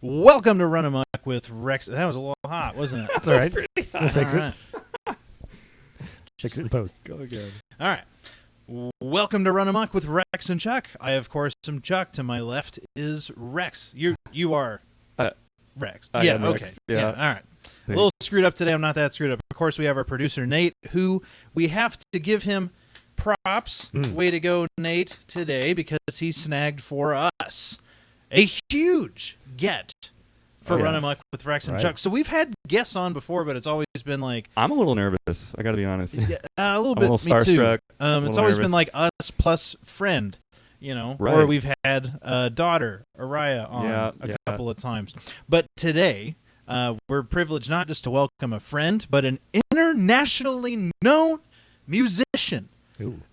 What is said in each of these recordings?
Welcome to Run Amok with Rex. That was a little hot, wasn't it? That's all right. We'll fix it. Right. Fix it in post. Go again. All right. Welcome to Run Amok with Rex and Chuck. I, of course, am Chuck. To my left is Rex. You are Rex. I Yeah, am okay. Rex. Yeah. All right. A little screwed up today. I'm not that screwed up. Of course, we have our producer, Nate, who we have to give him props. Way to go, Nate, today, because he snagged for us a huge get for Run Amok with Rex and Chuck. So we've had guests on before, but it's always been like... I'm a little nervous. I got to be honest. Yeah, a little I'm bit. a little Me too. starstruck. It's always been like us plus friend, you know, Right. or we've had daughter Araya on a couple of times. But today, we're privileged not just to welcome a friend, but an internationally known musician,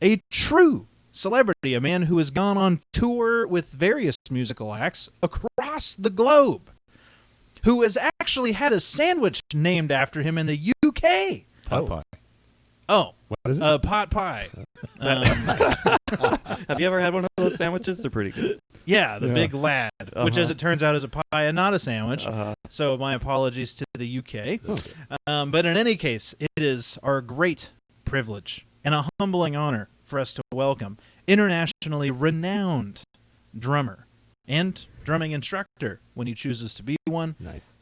a true celebrity, a man who has gone on tour with various musical acts across the globe, who has actually had a sandwich named after him in the UK. Pot pie. Oh, what is it? Pot pie. Have you ever had one of those sandwiches? They're pretty good. Yeah, the big lad, which, as it turns out, is a pie and not a sandwich. So my apologies to the UK. But in any case, it is our great privilege and a humbling honor for us to welcome internationally renowned drummer and drumming instructor, when he chooses to be one,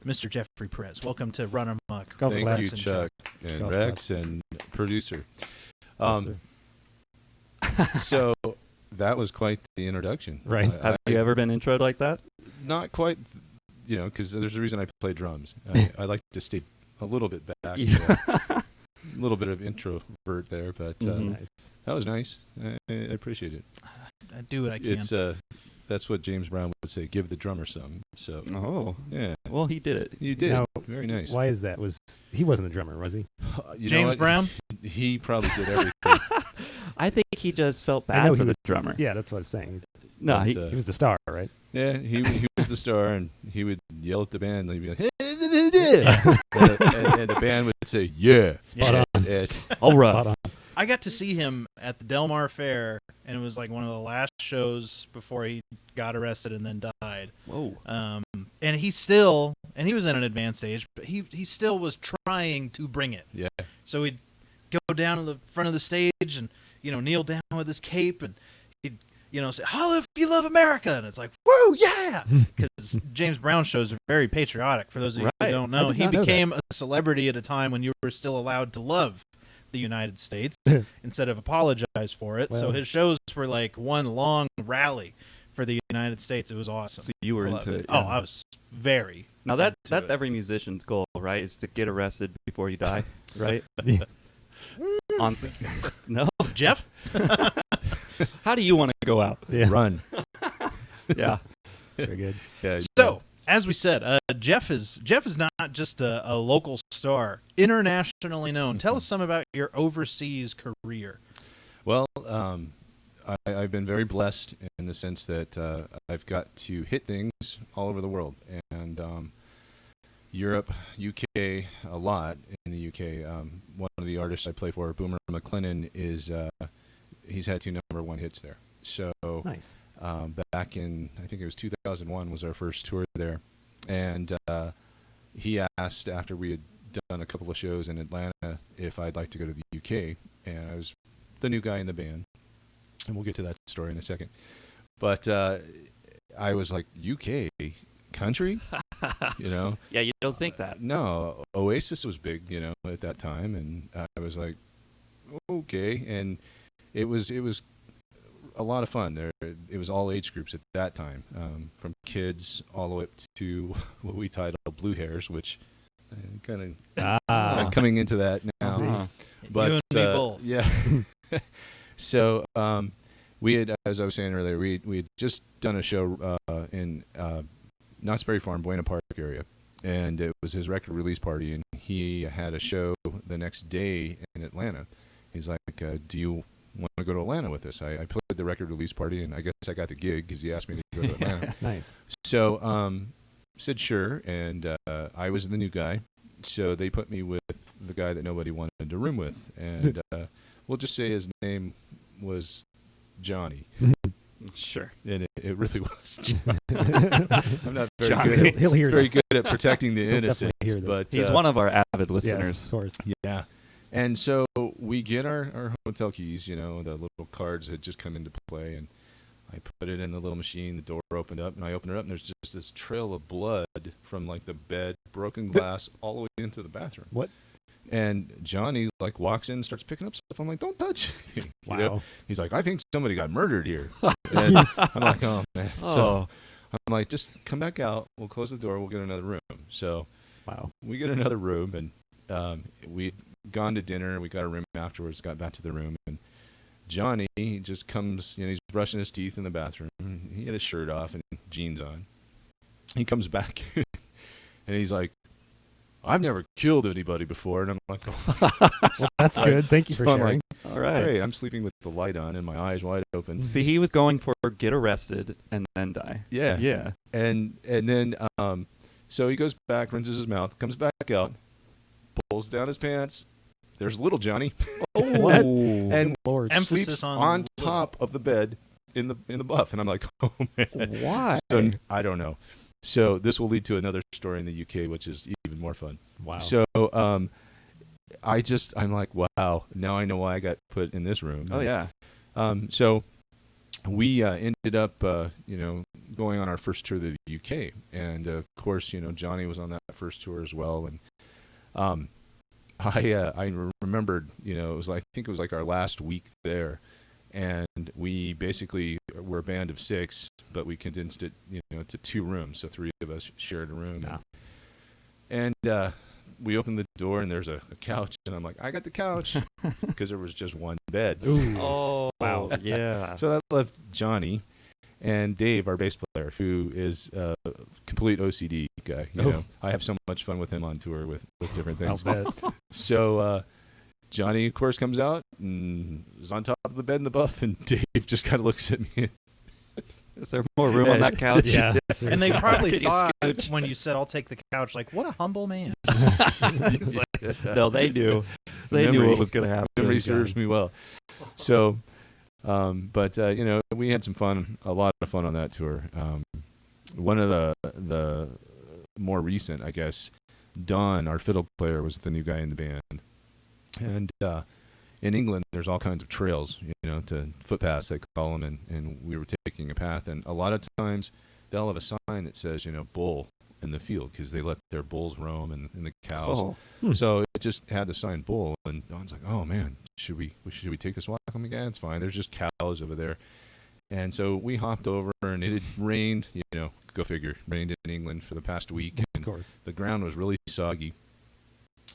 Mr. Jeffrey Perez. Welcome to Run Amok. Thank you, Chuck and Rex and producer. So that was quite the introduction. Right. Have you ever been introed like that? Not quite, because there's a reason I play drums. I like to stay a little bit back. A little bit of introvert there, but that was nice. I appreciate it. I do what I can. That's what James Brown would say, give the drummer some. So, yeah. Well, he did it. You did. Now, very nice. Why is that? He wasn't a drummer, was he? James Brown? He probably did everything. I think he just felt bad for the drummer. Yeah, that's what I was saying. No, he was the star, right? Yeah, he was the star, and he would yell at the band, and he'd be like, and the band would say, yeah. Spot on. All right. Spot on. I got to see him at the Del Mar Fair, and it was like one of the last shows before he got arrested and then died. Whoa. And he was in an advanced age, but he still was trying to bring it. Yeah. So he'd go down to the front of the stage and, kneel down with his cape, and he'd, say, holla if you love America. And it's like, woo, yeah! Because James Brown shows are very patriotic. For those of you who don't know, he became a celebrity at a time when you were still allowed to love the United States instead of apologize for it. So his shows were like one long rally for the United States. It was awesome. So you were into it. Oh, I was very. Now that's every musician's goal, right? Is to get arrested before you die, right? No, Jeff. How do you want to go out? Yeah. Run. Yeah. Very good. Yeah. So, as we said, Jeff is not just a local star, internationally known. Tell us some about your overseas career. Well, I've been very blessed in the sense that I've got to hit things all over the world, and Europe, UK, a lot in the UK. One of the artists I play for, Boomer McLennan, he's had 2 #1 hits there. So nice. Back in, I think it was 2001 was our first tour there, and he asked after we had done a couple of shows in Atlanta if I'd like to go to the UK, and I was the new guy in the band, and we'll get to that story in a second. But I was like, UK country, Yeah, you don't think that. No, Oasis was big, at that time, and I was like, okay, and it was a lot of fun. It was all age groups at that time, from kids all the way up to what we titled Blue Hairs, which kind of coming into that now. But you and me both. Yeah. So we had, as I was saying earlier, we had just done a show in Knott's Berry Farm, Buena Park area, and it was his record release party, and he had a show the next day in Atlanta. He's like, do you want to go to Atlanta with us? I played the record release party, and I guess I got the gig because he asked me to go to Atlanta. Nice. So said sure, and I was the new guy, so they put me with the guy that nobody wanted to room with, and we'll just say his name was Johnny. Sure. And it really was. I'm not very John's- good at, He'll hear very this. good at protecting the He'll innocent. definitely hear this. But He's one of our avid listeners. Yes, of course. yeah. And so we get our hotel keys, the little cards that just come into play, and I put it in the little machine, the door opened up, and I open it up, and there's just this trail of blood from, like, the bed, broken glass, all the way into the bathroom. What? And Johnny, like, walks in and starts picking up stuff. I'm like, don't touch anything. Wow. He's like, I think somebody got murdered here. And I'm like, oh, man. So I'm like, just come back out. We'll close the door. We'll get another room. So Wow. we get another room, and we'd gone to dinner. We got a room afterwards, got back to the room, and Johnny just comes, he's brushing his teeth in the bathroom. He had his shirt off and jeans on. He comes back, and he's like, I've never killed anybody before. And I'm like, oh. Well, that's good. Thank you for So I'm sharing. like, All right. hey, I'm sleeping with the light on and my eyes wide open. See, he was going for get arrested and then die. Yeah. Yeah. And then, so he goes back, rinses his mouth, comes back out, pulls down his pants. There's little Johnny. What? And Lord. Emphasis sleeps on on little. top of the bed in the buff. And I'm like, oh, man. Why? So I don't know. So this will lead to another story in the UK, which is even more fun. Wow. So I'm like, wow, now I know why I got put in this room. Oh, yeah. So we ended up, going on our first tour to the UK. And, of course, Johnny was on that first tour as well. And I remembered, I think it was like our last week there. And we basically were a band of 6, but we condensed it, to 2 rooms. So 3 of us shared a room. Wow. And we opened the door, and there's a couch. And I'm like, I got the couch, because there was just one bed. Ooh. Oh, Wow. Yeah. So that left Johnny and Dave, our bass player, who is a complete OCD guy. I have so much fun with him on tour with different I'll things. bet. So Johnny, of course, comes out and is on top of the bed in the buff, and Dave just kind of looks at me. Is there more room on that couch? Yeah. And they seriously. probably Can you thought scooch? when you said, I'll take the couch, like, what a humble man. It's like, no, they knew. They knew Memory- what was going to happen. Memory God. serves me well. So, but we had some fun, a lot of fun on that tour. One of the more recent, I guess, Don, our fiddle player, was the new guy in the band. And in England, there's all kinds of trails, to footpaths, they call them, and we were taking a path. And a lot of times, they'll have a sign that says, bull in the field, because they let their bulls roam and the cows. Oh. So it just had the sign bull, and Don's like, oh, man, should we take this walk? I'm like, yeah, it's fine. There's just cows over there. And so we hopped over, and it had rained, go figure, rained in England for the past week. Of And course. the ground was really soggy.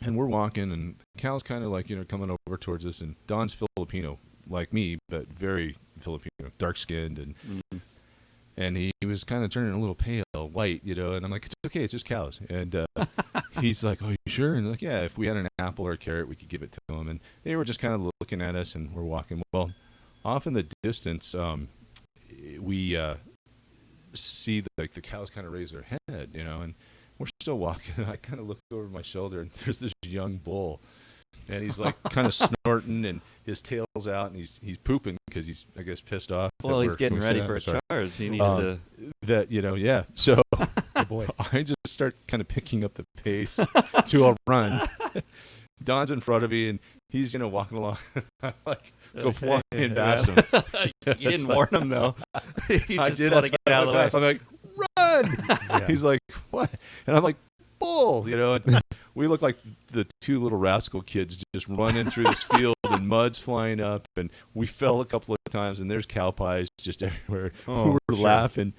And we're walking, and the cow's kind of like, coming over towards us. And Don's Filipino, like me, but very Filipino, dark-skinned. And he was kind of turning a little pale, white, and I'm like, it's okay, it's just cows. And he's like, oh, you sure? And like, yeah, if we had an apple or a carrot, we could give it to him. And they were just kind of looking at us, and we're walking. Well, off in the distance, we see the cows kind of raise their head, and we're still walking. And I kind of look over my shoulder, and there's this young bull, and he's like kind of snorting, and his tail's out, and he's pooping because he's, I guess, pissed off. that Well, he's we're- getting can we say ready that? for a I'm sorry. charge. He needed to. Yeah. So Oh, boy. I just start kind of picking up the pace to a run. Don's in front of me, and he's walking along. I like go flying past him. You didn't warn him, though. You I just did. want to get out of the way. I'm like, run! Yeah. He's like, what? And I'm like, bull! And we look like the 2 little rascal kids just running through this field, and mud's flying up, and we fell a couple of times, and there's cow pies just everywhere. Oh, We were sure. laughing.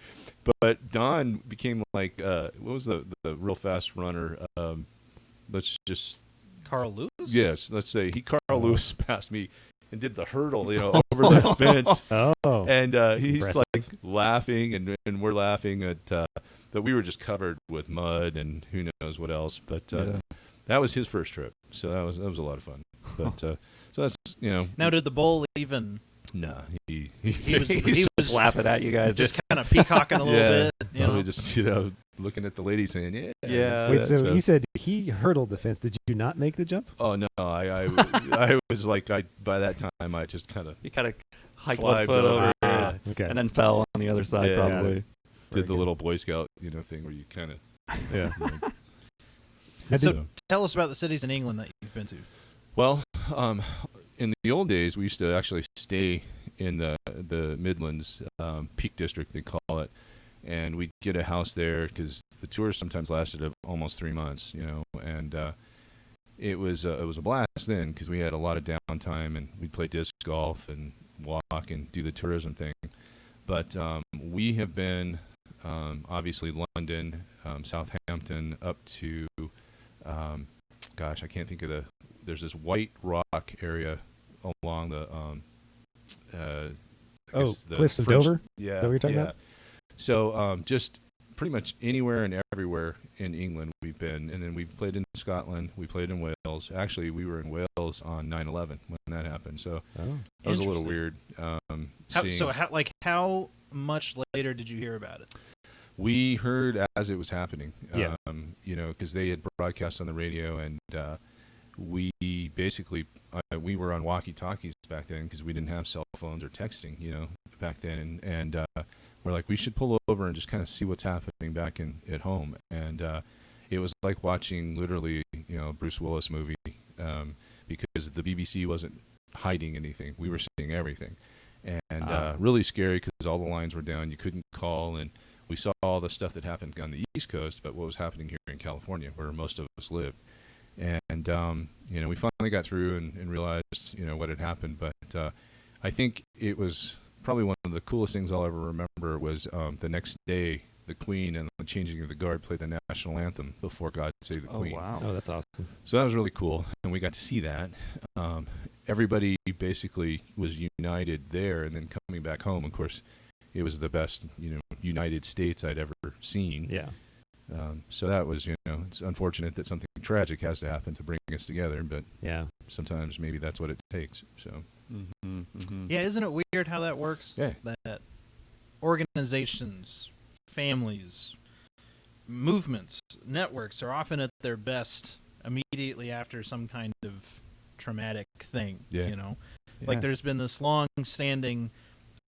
But Don became like, what was the real fast runner? Let's just, Carl Lewis? yes, let's say he Carl Lewis passed me and did the hurdle, over the fence. Oh. And he's Impressive. like laughing, and we're laughing at that we were just covered with mud and who knows what else. But that was his first trip, so that was a lot of fun. But so that's Now, did the bull even nah, he was- He's he just was laughing at you guys. just kind of peacocking a little yeah, bit? probably just looking at the lady saying yeah. Yeah. Wait, that's so you said he hurdled the fence. Did you not make the jump? Oh no, I was like by that time I just kind of You kind of hiked Climbed one foot over. over. Yeah. Okay. and then fell on the other side Yeah. probably. Did Very the good. little Boy Scout, thing where you kind of. Yeah. So tell us about the cities in England that you've been to. Well, in the old days, we used to actually stay in the Midlands, Peak District, they call it, and we'd get a house there because the tours sometimes lasted almost 3 months, and it was a blast then because we had a lot of downtime and we'd play disc golf and walk and do the tourism thing. But we have been obviously London, Southampton, up to I can't think of there's this White Rock area along the Cliffs of French- Dover? Yeah, that what you're talking yeah. about? So just pretty much anywhere and everywhere in England we've been, and then we've played in Scotland, we played in Wales. Actually, we were in Wales on 9/11 when that happened, so Oh. that was a little Interesting. weird. How much later did you hear about it? We heard as it was happening, Yeah. because they had broadcast on the radio, and we basically we were on walkie-talkies back then because we didn't have cell phones or texting, back then, and we're like, we should pull over and just kind of see what's happening back at home, and it was like watching literally, a Bruce Willis movie, because the BBC wasn't hiding anything; we were seeing everything, and really scary because all the lines were down, you couldn't call, and we saw all the stuff that happened on the East Coast, but what was happening here in California, where most of us lived. And, we finally got through and realized, what had happened. But I think it was probably one of the coolest things I'll ever remember was the next day, the Queen and the changing of the guard played the national anthem before God Save the Queen. Oh wow. Oh, that's awesome. So that was really cool, and we got to see that. Everybody basically was united there, and then coming back home, of course, it was the best, United States I'd ever seen. Yeah. So that was, it's unfortunate that something tragic has to happen to bring us together, but Yeah. sometimes maybe that's what it takes. So Mm-hmm, mm-hmm. Yeah, isn't it weird how that works? yeah, That organizations, families, movements, networks are often at their best immediately after some kind of traumatic thing. Yeah. Like there's been this long-standing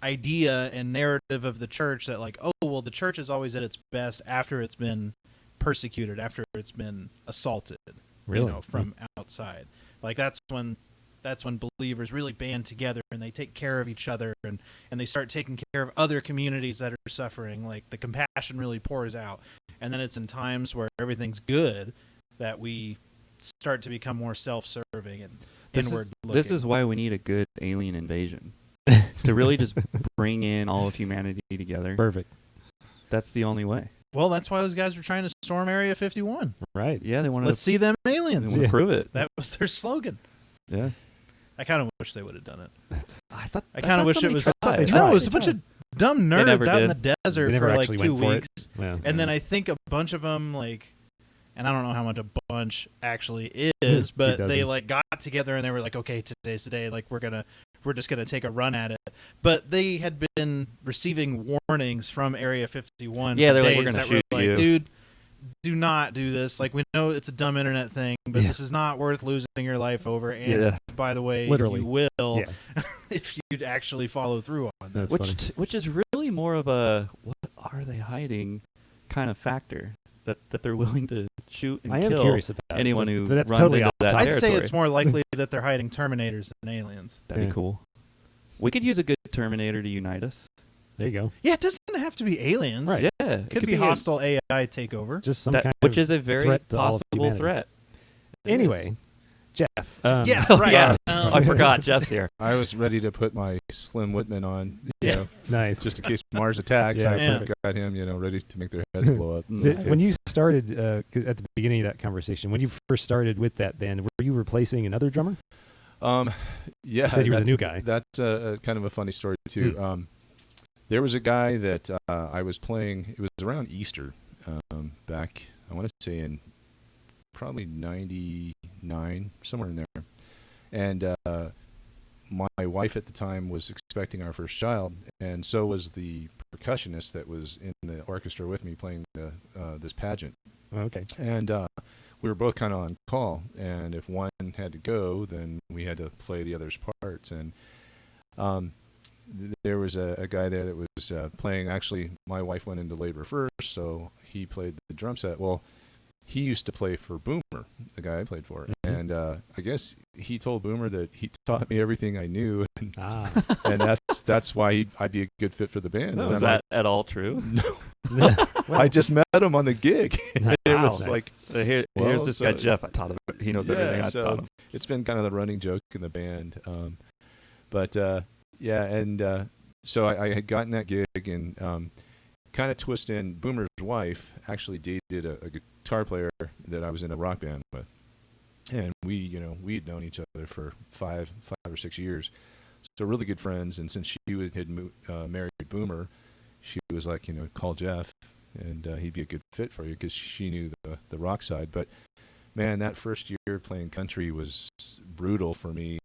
idea and narrative of the church that the church is always at its best after it's been persecuted, after it's been assaulted, Really? from outside. Like that's when believers really band together and they take care of each other and they start taking care of other communities that are suffering. Like the compassion really pours out. And then it's in times where everything's good that we start to become more self-serving and inward looking. This is why we need a good alien invasion. To really just bring in all of humanity together. Perfect. That's the only way. Well, that's why those guys were trying to storm Area 51. Right. Yeah, they want Let's see them to aliens. Yeah. prove it. That was their slogan. Yeah. I kind of wish they would have done it. I kind of wish it was. They No, tried. it was a bunch of dumb They never nerds out in did. the desert They never for like actually 2 went for it. weeks. Yeah. And then I think a bunch of them, and I don't know how much a bunch actually is, but they dozen. got together and they were like, okay, today's the day. We're just gonna take a run at it. But they had been receiving warnings from Area 51. Yeah, for they're like, days "We're gonna that shoot were like, you." dude, do not do this. Like, we know it's a dumb internet thing, but Yeah. this is not worth losing your life over. And Yeah. by the way, Literally. you will Yeah. if you'd actually follow through on that. That's funny. Which is really more of a what are they hiding kind of factor that they're willing to shoot and I am kill curious about anyone it, who but that's runs totally into off that topic. I'd territory. say it's more likely that they're hiding Terminators than aliens. That'd Yeah. be cool. We could use a good Terminator to unite us. There you go. Yeah, it doesn't have to be aliens. Right. Yeah, it Could be a- hostile AI takeover. Just some that- kind which of is a very threat to all of possible humanity. threat. It Anyway, Jeff. Yeah, Oh, right. yeah. Um, I forgot Jeff's here. I was ready to put my Slim Whitman on, Yeah. Nice. just in case Mars attacks. Yeah, I perfect. got him, ready to make their heads blow up. When you started, 'cause at the beginning of that conversation, when you first started with that band, were you replacing another drummer? Yeah, You said you were the new guy. That's kind of a funny story too. There was a guy that I was playing. It was around Easter, back, I want to say in probably '99, somewhere in there. And my wife at the time was expecting our first child, and so was the percussionist that was in the orchestra with me playing this pageant. Oh, okay. And we were both kind of on call, and if one had to go, then we had to play the other's parts. And there was a guy there that was playing. Actually, my wife went into labor first, so he played the drum set. Well, he used to play for Boomer, the guy I played for, and I guess he told Boomer that he taught me everything I knew, and that's why I'd be a good fit for the band. No, is that at all true? No. I just met him on the gig. Nice. It Wow. was like, Here's this guy Jeff. I taught him. He knows everything I taught him. It's been kind of the running joke in the band. So I had gotten that gig and kind of twist in. Boomer's wife actually dated a guitar player that I was in a rock band with, and we'd known each other for five or 6 years, so really good friends. And since she had married Boomer, she was like, call Jeff, and he'd be a good fit for you, because she knew the rock side. But man, that first year playing country was brutal for me,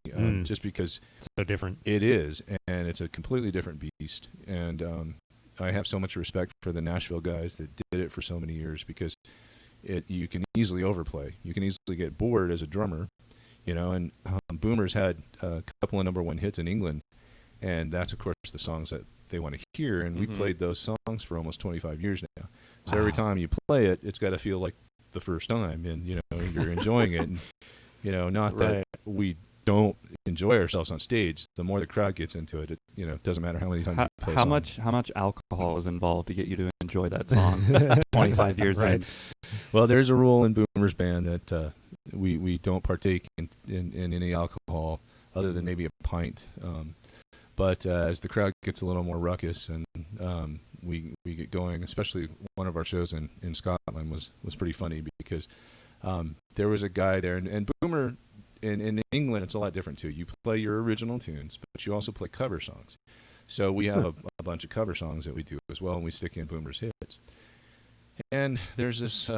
just because so different. It is, and it's a completely different beast. And I have so much respect for the Nashville guys that did it for so many years, because you can easily overplay. You can easily get bored as a drummer, and Boomer's had a couple of #1 hits in England, and that's, of course, the songs that they want to hear, and we played those songs for almost 25 years now. So every time you play it, it's got to feel like the first time, and you're enjoying it. And not that we don't enjoy ourselves on stage. The more the crowd gets into it, it doesn't matter how many times you play. How much alcohol is involved to get you to enjoy that song 25 years in? Well, there's a rule in Boomer's band that we don't partake in any alcohol other than maybe a pint. But as the crowd gets a little more ruckus and we get going, especially one of our shows in Scotland was pretty funny, because there was a guy there, and Boomer in England, it's a lot different too. You play your original tunes, but you also play cover songs. So we have a bunch of cover songs that we do as well, and we stick in Boomer's hits. And there's this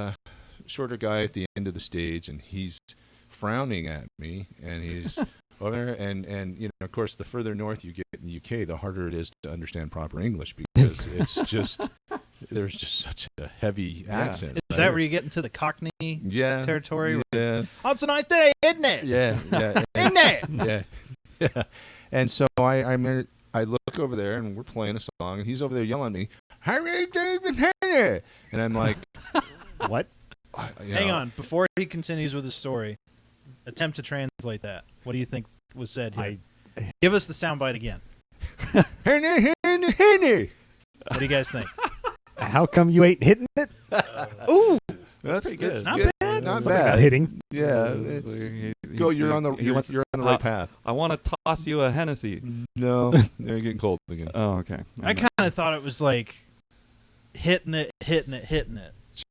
shorter guy at the end of the stage, and he's frowning at me, and he's over, and of course, the further north you get in the UK, the harder it is to understand proper English, because it's just there's just such a heavy accent. Is that where you get into the Cockney territory? Yeah. Oh, it's a nice day, isn't it? Yeah. Isn't it? Yeah. And so I look over there, and we're playing a song, and he's over there yelling at me, and I'm like, what? Hang on, before he continues with his story, attempt to translate that. What do you think was said here? Give us the soundbite again. What do you guys think? How come you ain't hitting it? Ooh, that's pretty good. Not good. bad. Not Something bad. about hitting. Yeah, you're on the right path. I want to toss you a Hennessy. No, they're getting cold again. Oh, okay. I kind of thought it was like hitting it.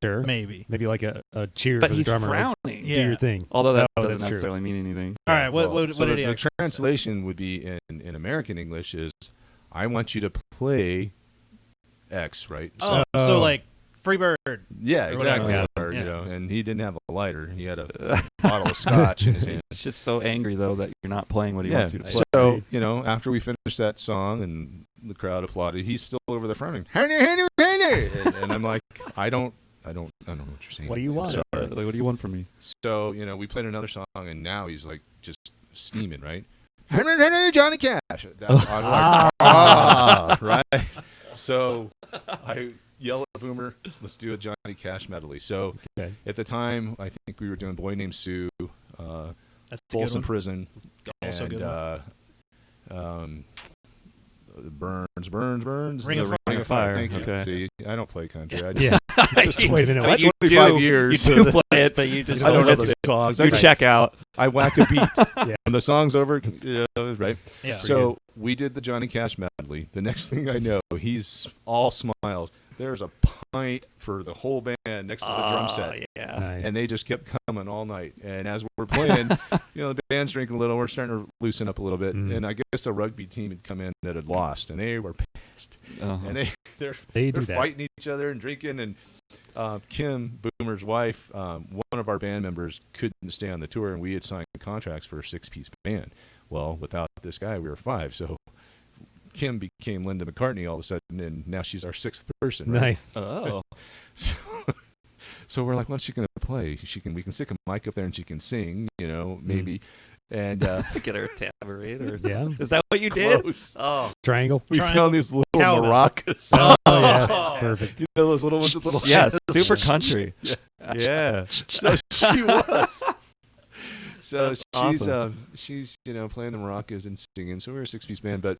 Sure. Maybe like a cheer But for the he's drummer. frowning. Do your thing. Although that Oh, doesn't that's true. necessarily mean anything. All right, what So did he the actually translation would be in American English is, I want you to play X, right? So like Freebird. Yeah, exactly. Yeah. Or, and he didn't have a lighter. He had a bottle of scotch in his hand. He's just so angry, though, that you're not playing what he wants you to play. So, after we finished that song and the crowd applauded, he's still over there frowning. And I'm like, I don't know what you're saying. What do you want? What do you want from me? So, we played another song, and now he's like just steaming, right? Johnny Cash. I was like, right. So I yell at Boomer, let's do a Johnny Cash medley. So at the time, I think we were doing Boy Named Sue, That's Folsom Prison, Also and good Burns. Ring of Fire. Thank you. Okay. See, I don't play country. I Just wait a minute. What? 25 years. You do play it, but you just I don't know it's- the songs. You check out. I whack a beat. Yeah. When the song's over, right? Yeah. So we did the Johnny Cash medley. The next thing I know, he's all smiles. There's a pint for the whole band next to the drum set. Yeah. Nice. And they just kept coming all night. And as we're playing, the band's drinking a little. We're starting to loosen up a little bit. And I guess the rugby team had come in that had lost, and they were pissed. And they're fighting each other and drinking. And Kim, Boomer's wife, one of our band members couldn't stay on the tour, and we had signed contracts for a 6-piece band. Well, without this guy, we were 5. So Kim became Linda McCartney all of a sudden, and now she's our 6th person. Right? Nice. Oh. So we're like, what's she going to play? We can stick a mic up there and she can sing, maybe. And Get her a tambourine, or Yeah. is that what you did? Close. Oh, Triangle. we Triangle. found these little Cowbell. maracas. Oh, yes. Perfect. You know those little ones with little yeah, hands? super country. Yeah. So she was. So That's she's playing the maracas and singing. So we were a 6-piece band, but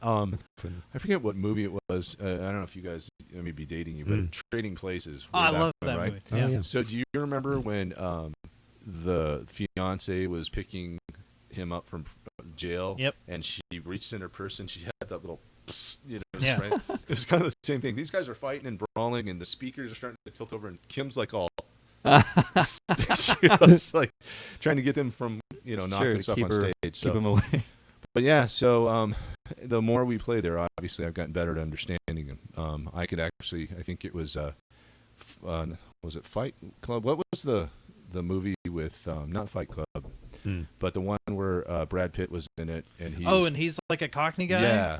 I forget what movie it was. I don't know if you guys may be dating you, but Trading Places. Oh, I way love back that when, movie. Oh, Yeah. yeah. So do you remember when the fiance was picking him up from jail? Yep. And she reached in her purse and she had that little, Yeah. right? It was kind of the same thing. These guys are fighting and brawling, and the speakers are starting to tilt over, and Kim's like all. It's like trying to get them from knocking stuff on stage. Keep So. him away. But yeah, so the more we play there, obviously I've gotten better at understanding them. I could actually, I think it was it Fight Club? What was the movie with not Fight Club, but the one where Brad Pitt was in it, and he's like a Cockney guy. yeah,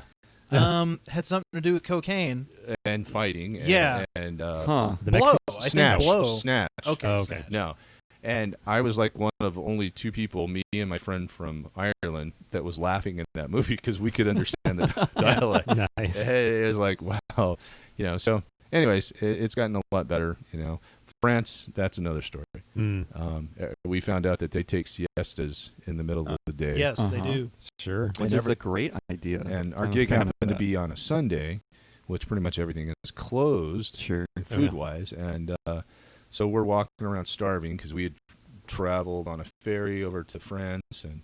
Had something to do with cocaine. and fighting, and, Yeah. and Huh. The Blow. Mexican. I think Snatch, Blow. Snatch. Okay. Oh, okay. No. And I was like one of only 2 people, me and my friend from Ireland, that was laughing in that movie because we could understand the dialect. Nice. It was like, wow. So anyways, it's gotten a lot better. France, that's another story. We found out that they take siestas in the middle of the day. Yes, they Uh-huh. do. Sure. Which is a great idea. And our I'm a gig fan of happened to that. be on a Sunday, which pretty much everything is closed. Sure. Food-wise, and so we're walking around starving because we had traveled on a ferry over to France and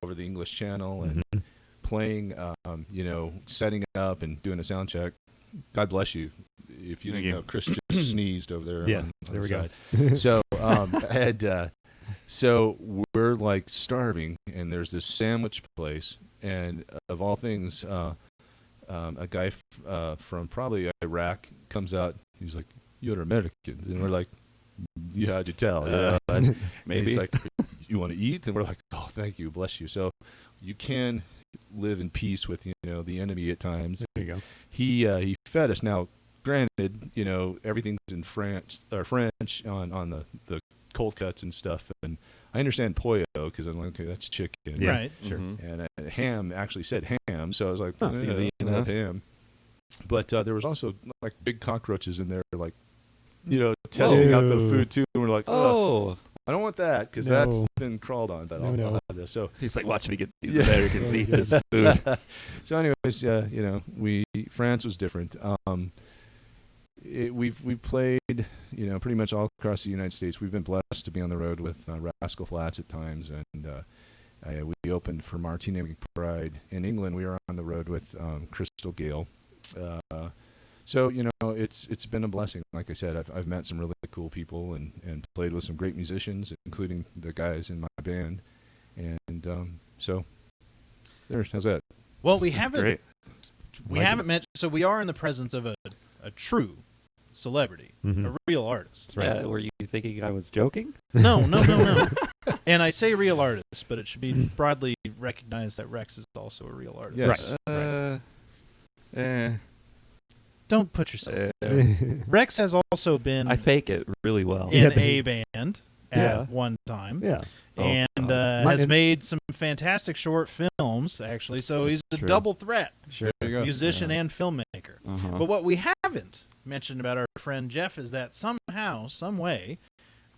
over the English Channel and playing, setting it up and doing a sound check. God bless you. If you Thank didn't you. know, Chris just sneezed over there. Yeah, on there we the go. side. So we're like starving, and there's this sandwich place, and of all things, a guy from probably Iraq comes out. He's like, "You're Americans," and we're like, "Yeah, how'd you tell?" And Maybe. he's like, "You want to eat?" And we're like, "Oh, thank you, bless you." So you can live in peace with the enemy at times. There you go. He fed us. Now, granted, everything's in French on the cold cuts and stuff, and I understand pollo because I'm like, okay, that's chicken. Yeah. Right. Sure. And ham actually said ham, so I was like, Oh, it's easy I love enough. ham. But there was also like big cockroaches in there, like testing out the food too. And we're like, Oh. I don't want that because No. that's been crawled on. But No. I'll have this. So He's like, watch me get these Yeah. Americans eat Yeah. this food. so anyways, France was different. We've played, pretty much all across the United States. We've been blessed to be on the road with Rascal Flatts at times, and we opened for Martina McBride in England. We were on the road with Crystal Gale. So it's been a blessing. Like I said, I've met some really cool people and played with some great musicians, including the guys in my band, and so there's how's that? Well, we That's haven't great. mentioned. So we are in the presence of a true celebrity, Mhm. a real artist. That's right. Were you thinking I was joking? No. And I say real artist, but it should be broadly recognized that Rex is also a real artist. Yes. Don't put yourself Uh, down. Rex has also been I fake it really well. in but a band at Yeah. one time. Yeah. And Mine- has made some fantastic short films, actually. So he's a true. double threat, Sure. There you go. musician and filmmaker. Uh-huh. But what we haven't mentioned about our friend Jeff is that somehow, some way,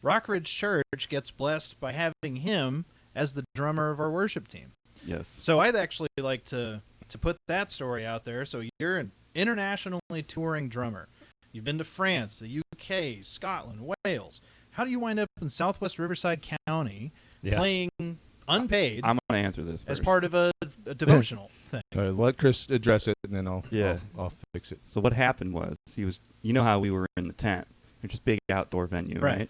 Rockridge Church gets blessed by having him as the drummer of our worship team. Yes. So I'd actually like to put that story out there. So you're an internationally touring drummer. You've been to France, the UK, Scotland, Wales. How do you wind up in Southwest Riverside County playing unpaid I'm going to answer this as first. part of a devotional thing? All right, let Chris address it, and then I'll fix it. So what happened was how we were in the tent, which is big outdoor venue, Right. right?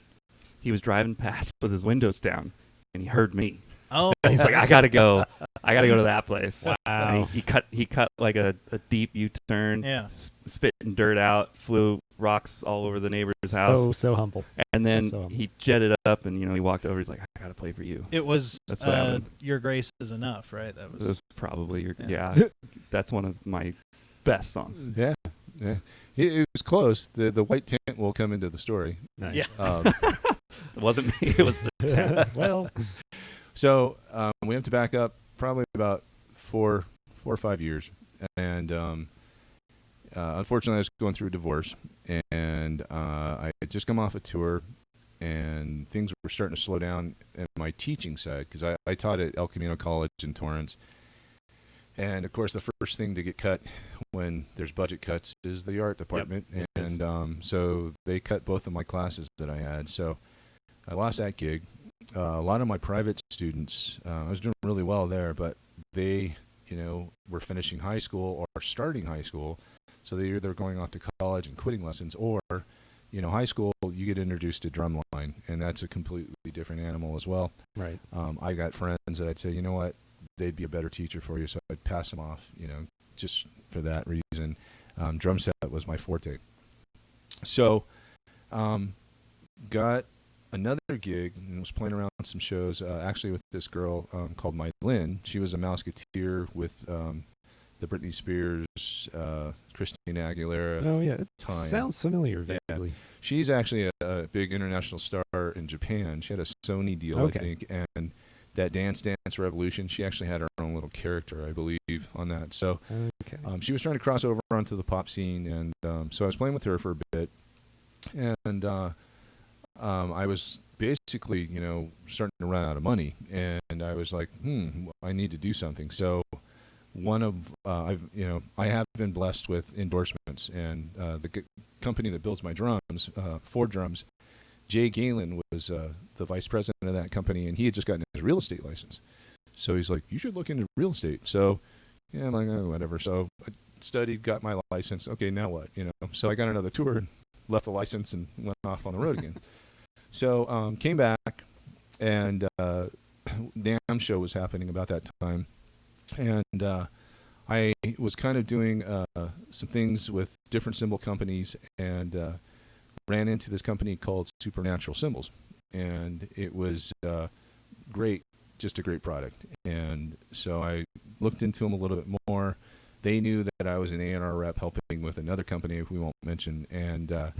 He was driving past with his windows down, and he heard me. Oh, And he's like, I gotta go to that place. Wow. And he cut like a deep U-turn, yeah. spitting dirt out, flew rocks all over the neighbor's house, So humble. and then so- he jetted up, and he walked over. He's like, I gotta play for you. It was That's what happened. Your Grace is Enough, right? That It was was probably Yeah. that's one of my best songs. Yeah. It was close. The white tent will come into the story. Nice. Yeah. It wasn't me. It was the tent. Well, So we have to back up probably about 4 or 5 years, and unfortunately, I was going through a divorce, and I had just come off a tour, and things were starting to slow down in my teaching side because I taught at El Camino College in Torrance. And, of course, the first thing to get cut when there's budget cuts is the art department. Yep. And so they cut both of my classes that I had. So I lost that gig. A lot of my private students, I was doing really well there, but they, were finishing high school or starting high school. So they're either going off to college and quitting lessons, or, high school, you get introduced to drumline, and that's a completely different animal as well. Right. I got friends that I'd say, you know what, they'd be a better teacher for you, so I'd pass them off, just for that reason. Drum set was my forte. So, got another gig and was playing around some shows, actually with this girl called Mylin. She was a Mouseketeer with the Britney Spears, Christina Aguilera. Oh, yeah. It time. Sounds familiar, Yeah. vaguely. She's actually a big international star in Japan. She had a Sony deal, Okay. I think, and that Dance Dance Revolution, she actually had her own little character, I believe, on that. So Okay. she was trying to cross over onto the pop scene, and so I was playing with her for a bit, and I was basically, starting to run out of money, and I was like, I need to do something. So one of I have been blessed with endorsements, and the company that builds my drums, Ford Drums, Jay Galen was the vice president of that company, and he had just gotten his real estate license. So he's like, you should look into real estate. So yeah, I'm like, oh, whatever. So I studied, got my license. Okay, now what? So I got another tour and left the license and went off on the road again. So came back, and NAMM show was happening about that time, and I was kind of doing some things with different cymbal companies, and ran into this company called Supernatural Cymbals, and it was great, just a great product. And so I looked into them a little bit more. They knew that I was an A&R rep helping with another company we won't mention, and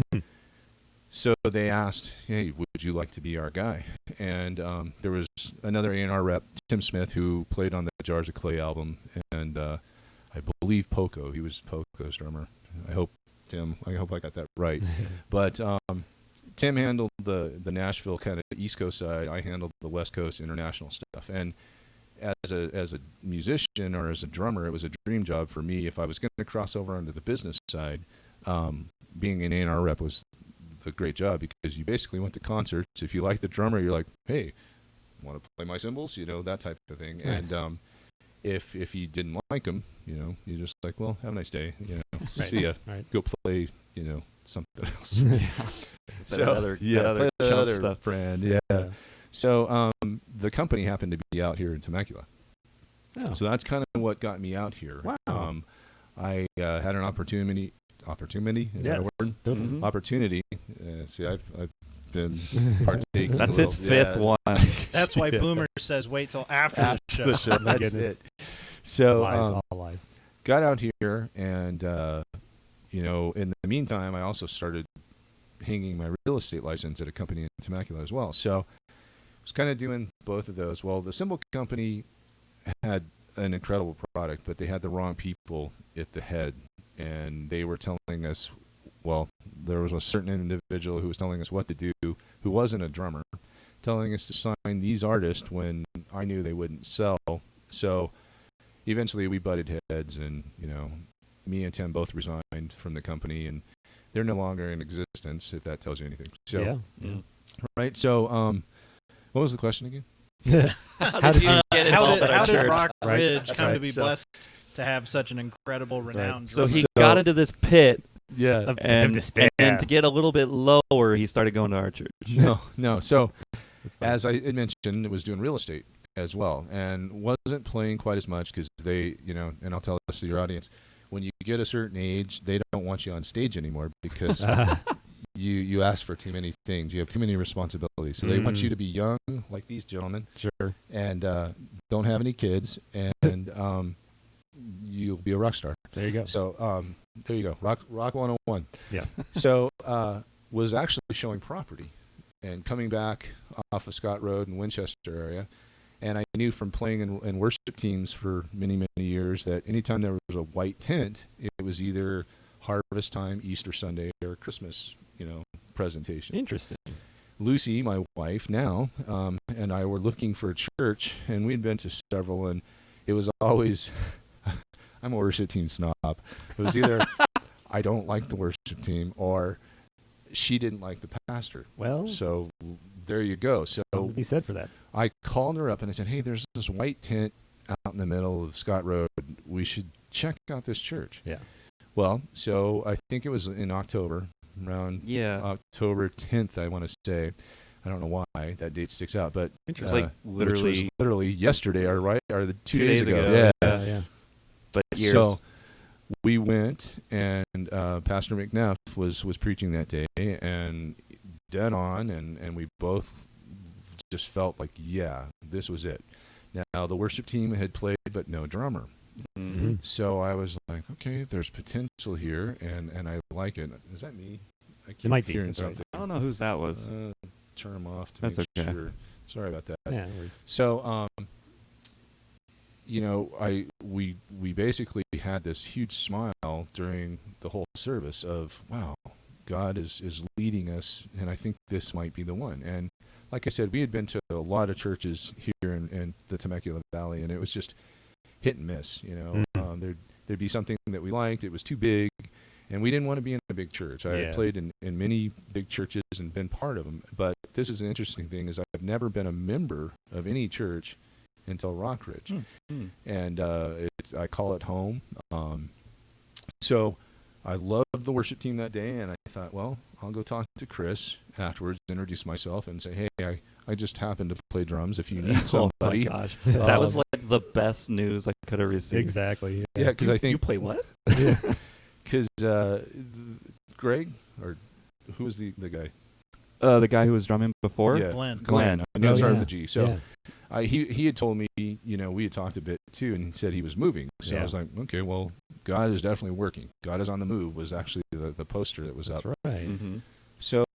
so they asked, hey, would you like to be our guy? And there was another A&R rep, Tim Smith, who played on the Jars of Clay album, and I believe Poco. He was Poco's drummer. I hope I got that right. But Tim handled the Nashville kind of East Coast side. I handled the West Coast international stuff. And as a musician or as a drummer, it was a dream job for me. If I was going to cross over onto the business side, being an A&R rep was the great job, because you basically went to concerts. If you like the drummer, you're like, hey, want to play my cymbals? That type of thing. Nice. And if you didn't like them, you're just like, well, have a nice day. Right. See ya. Right. Go play, something else. That other play that chunk other stuff. brand. Yeah. So the company happened to be out here in Temecula. Oh. So that's kind of what got me out here. Wow. I had an opportunity. Opportunity? Is that a word? Totally. Mhm. Opportunity. See, I've been partaking. That's a his little- fifth yeah. one. That's why Yeah. Boomer says wait till after the show. The show. My That's goodness. it. So Lies, all lies. got out here, and in the meantime, I also started hanging my real estate license at a company in Temecula as well. So I was kind of doing both of those. Well, the cymbal company had an incredible product, but they had the wrong people at the head, and they were telling us, well, there was a certain individual who was telling us what to do, who wasn't a drummer, telling us to sign these artists when I knew they wouldn't sell. So eventually we butted heads, and me and Tim both resigned from the company, and they're no longer in existence, if that tells you anything. So, Yeah. right. So what was the question again? How did you get how involved did, at our how did church? Rock Right. Ridge That's come right. to be So- blessed to have such an incredible, right. renowned So drummer? he So- got into this pit, Yeah. and despair. to get a little bit lower, he started going to our church. No. So That's funny. as I had mentioned, it was doing real estate as well, and wasn't playing quite as much because they, and I'll tell this to your audience, when you get a certain age, they don't want you on stage anymore because you ask for too many things. You have too many responsibilities. So they want Mm. you to be young, like these gentlemen, Sure. and don't have any kids, and you'll be a rock star. There you go. So there you go, rock 101. Yeah. So was actually showing property and coming back off of Scott Road in Winchester area, And I knew from playing in worship teams for many, many years that anytime there was a white tent, it was either harvest time, Easter Sunday, or Christmas, presentation. Interesting. Lucy, my wife now, and I were looking for a church, and we'd been to several, and it was always, I'm a worship team snob. It was either I don't like the worship team, or she didn't like the pastor. Well, So there you go. So something to be said for that. I called her up and I said, hey, there's this white tent out in the middle of Scott Road. We should check out this church. Yeah. Well, so I think it was in October, around October 10th, I want to say. I don't know why that date sticks out, but It was like which was literally yesterday, or the 2 2 days days ago. ago. Yeah. But years. So we went, and Pastor McNeff was preaching that day, and dead on, and we both just felt like, yeah, this was it. Now, the worship team had played, but no drummer. Mm-hmm. So I was like, okay, there's potential here, and I like it. Is that me? I keep might be. hearing That's all right. something. I don't know whose that was. Turn them off to That's make okay. sure. Sorry about that. Yeah. no worries. So, we basically had this huge smile during the whole service of, wow, God is leading us, and I think this might be the one. And like I said, we had been to a lot of churches here in the Temecula Valley, and it was just hit and miss. There'd be something that we liked. It was too big, and we didn't want to be in a big church. I had played in many big churches and been part of them. But this is an interesting thing, is I've never been a member of any church until Rockridge. And I call it home. So I loved the worship team that day, and I thought, well, I'll go talk to Chris afterwards, introduce myself, and say, hey, I just happened to play drums if you need somebody. Oh, my gosh. That was like the best news I could have received. Exactly. Yeah, because I think... You play what? Because Greg, or who was the guy? The guy who was drumming before? Yeah. Glenn. I knew it started yeah. with a G. So he had told me, we had talked a bit too, and he said he was moving. So I was like, okay, well, God is definitely working. God is on the move was actually the poster that was That's up. right. Mm-hmm. So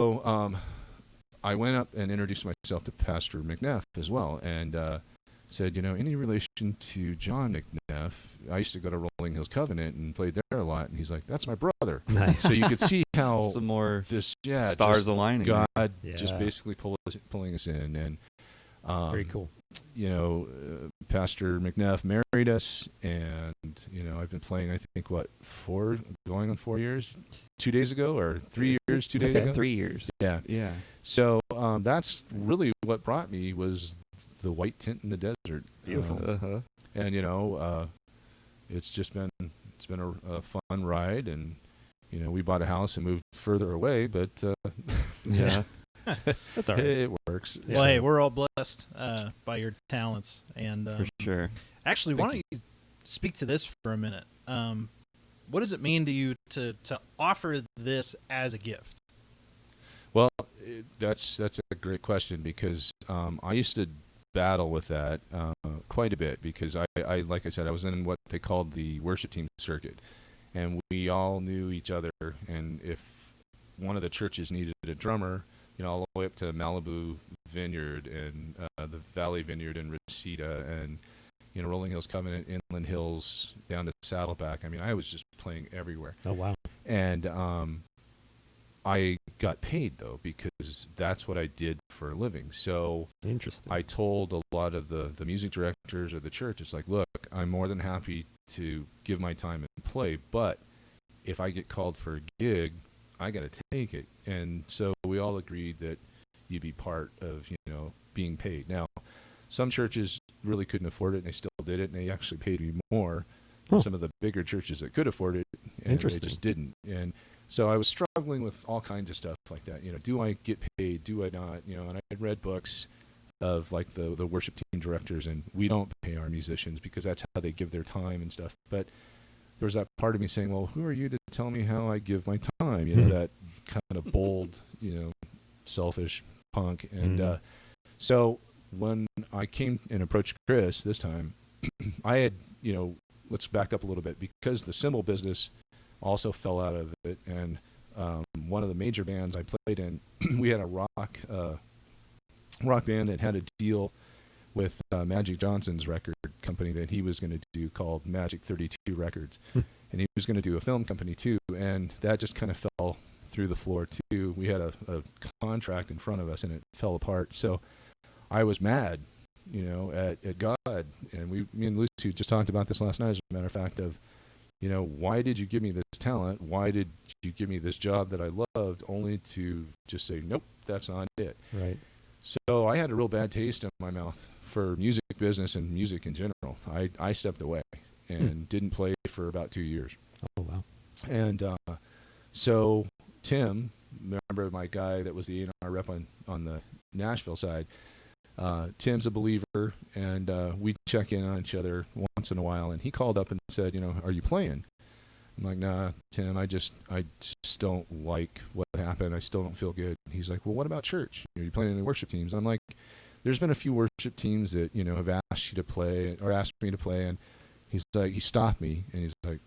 I went up and introduced myself to Pastor McNeff as well, and said, any relation to John McNeff? I used to go to Rolling Hills Covenant and played there a lot, and he's like, that's my brother. Nice. So you could see how Some more this stars just aligning. God Yeah. just basically pulling us in, and Very cool. Pastor McNeff married us, and I've been playing, I think, going on 4 years, 2 days ago, or 3 years, 2 days ago. 3 years. Yeah. Yeah. So that's really what brought me, was the white tent in the desert. Beautiful. Uh-huh. And it's been a fun ride, and we bought a house and moved further away, but Yeah. That's all right. it works. Well, hey, we're all blessed by your talents, and For sure. actually, why don't you speak to this for a minute? What does it mean to you to offer this as a gift? Well, that's a great question, because I used to battle with that quite a bit, because I like I said, I was in what they called the worship team circuit, and we all knew each other, and if one of the churches needed a drummer, all the way up to Malibu Vineyard and the Valley Vineyard in Reseda, and Rolling Hills Covenant, Inland Hills, down to Saddleback. I mean, I was just playing everywhere. Oh, wow. And I got paid, though, because that's what I did for a living. So Interesting. I told a lot of the music directors of the church, it's like, look, I'm more than happy to give my time and play, but if I get called for a gig, I got to take it. And so we all agreed that you'd be part of, being paid. Now, some churches really couldn't afford it, and they still did it, and they actually paid me more than some of the bigger churches that could afford it, and Interesting. they just didn't. And so I was struggling with all kinds of stuff like that. Do I get paid? Do I not? And I had read books of like the worship team directors, and we don't pay our musicians because that's how they give their time and stuff. But there was that part of me saying, well, who are you to tell me how I give my time? That kind of bold, selfish punk. And so when I came and approached Chris this time, I had, let's back up a little bit, because the cymbal business also fell out of it. And one of the major bands I played in, we had a rock band that had a deal with Magic Johnson's record company that he was going to do called Magic 32 Records. And he was going to do a film company too, and that just kind of fell through the floor too. We had a contract in front of us, and it fell apart. So I was mad, at God. And me and Lucy just talked about this last night, as a matter of fact, of, why did you give me this talent? Why did you give me this job that I loved, only to just say, nope, that's not it. Right. So I had a real bad taste in my mouth for music business and music in general. I stepped away and didn't play for about 2 years. Oh, wow. And so Tim, remember my guy that was the A&R rep on the Nashville side, Tim's a believer, and we check in on each other once in a while, and he called up and said, are you playing? I'm like, nah, Tim, I just don't like what happened. I still don't feel good. He's like, well, what about church? Are you playing in the worship teams? I'm like, there's been a few worship teams that, have asked you to play or asked me to play, and he's like, he stopped me, and he's like,